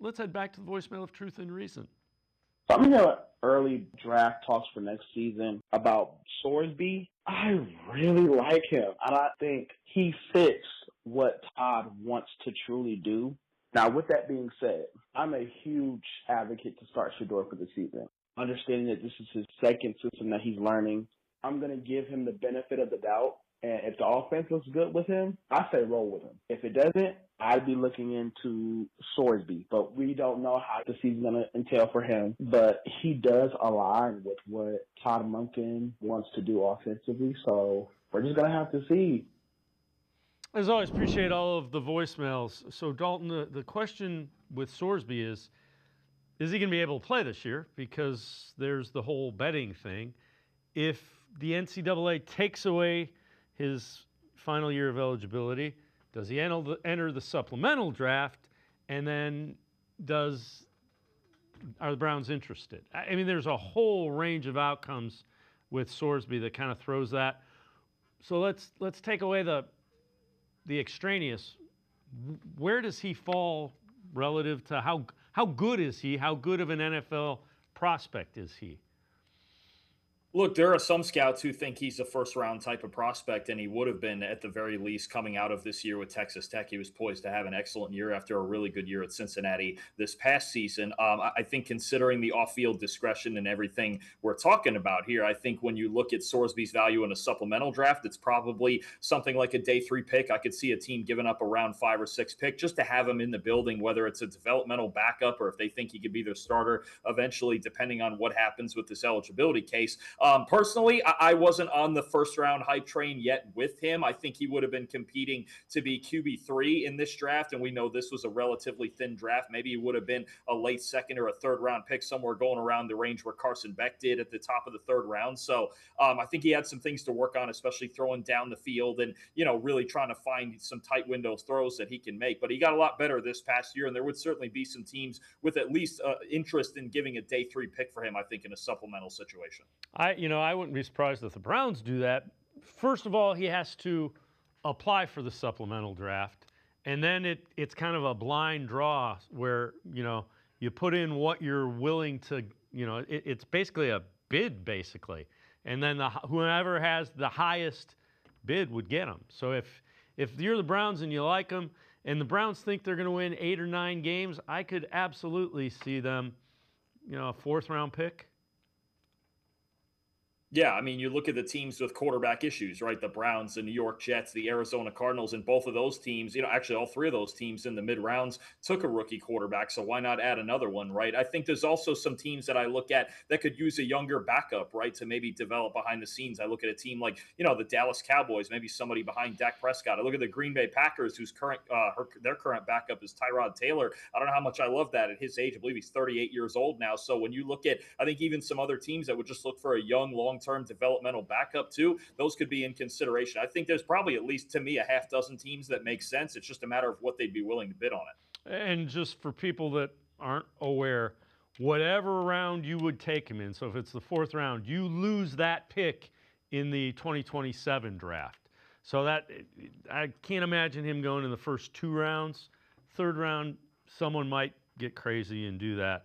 let's head back to the voicemail of Truth and Reason. So I'm hearing early draft talks for next season about Sorsby. I really like him, and I think he fits what Todd wants to truly do. Now, with that being said, I'm a huge advocate to start Shedeur for the season. Understanding that this is his second system that he's learning, I'm going to give him the benefit of the doubt. And if the offense looks good with him, I say roll with him. If it doesn't, I'd be looking into Sorsby. But we don't know how the season's going to entail for him. But he does align with what Todd Monken wants to do offensively. So we're just going to have to see. As always, appreciate all of the voicemails. So, Dalton, the question with Sorsby is he going to be able to play this year? Because there's the whole betting thing. If the NCAA takes away his final year of eligibility, does he enter the supplemental draft? And then are the Browns interested? I mean, there's a whole range of outcomes with Sorsby that kind of throws that. So let's take away the extraneous. Where does he fall relative to how good is he? How good of an NFL prospect is he? Look, there are some scouts who think he's a first-round type of prospect, and he would have been at the very least coming out of this year with Texas Tech. He was poised to have an excellent year after a really good year at Cincinnati this past season. I think considering the off-field discretion and everything we're talking about here, I think when you look at Sorsby's value in a supplemental draft, it's probably something like a day 3 pick. I could see a team giving up a round 5 or 6 pick just to have him in the building, whether it's a developmental backup or if they think he could be their starter eventually, depending on what happens with this eligibility case. Personally, I wasn't on the first round hype train yet with him. I think he would have been competing to be QB3 in this draft, and we know this was a relatively thin draft. Maybe he would have been a late second or a third round pick, somewhere going around the range where Carson Beck did at the top of the third round. So I think he had some things to work on, especially throwing down the field and, really trying to find some tight window throws that he can make. But he got a lot better this past year, and there would certainly be some teams with at least interest in giving a day 3 pick for him, I think, in a supplemental situation. I wouldn't be surprised if the Browns do that. First of all, he has to apply for the supplemental draft, and then it's kind of a blind draw where you put in what you're willing to. It's basically a bid, basically, and then whoever has the highest bid would get him. So if you're the Browns and you like them, and the Browns think they're going to win 8 or 9 games, I could absolutely see them, a 4th round pick. Yeah, I mean, you look at the teams with quarterback issues, right? The Browns, the New York Jets, the Arizona Cardinals, and both of those teams, actually all 3 of those teams in the mid-rounds took a rookie quarterback, so why not add another one, right? I think there's also some teams that I look at that could use a younger backup, right, to maybe develop behind the scenes. I look at a team like, the Dallas Cowboys, maybe somebody behind Dak Prescott. I look at the Green Bay Packers, whose their current backup is Tyrod Taylor. I don't know how much I love that at his age. I believe he's 38 years old now. So when you look at, I think even some other teams that would just look for a young, long-term developmental backup too, those could be in consideration. I think there's probably, at least to me, a half dozen teams that make sense. It's just a matter of what they'd be willing to bid on it. And just for people that aren't aware, whatever round you would take him in, so if it's the 4th round, you lose that pick in the 2027 draft. So that, I can't imagine him going in the first 2 rounds. 3rd round, someone might get crazy and do that.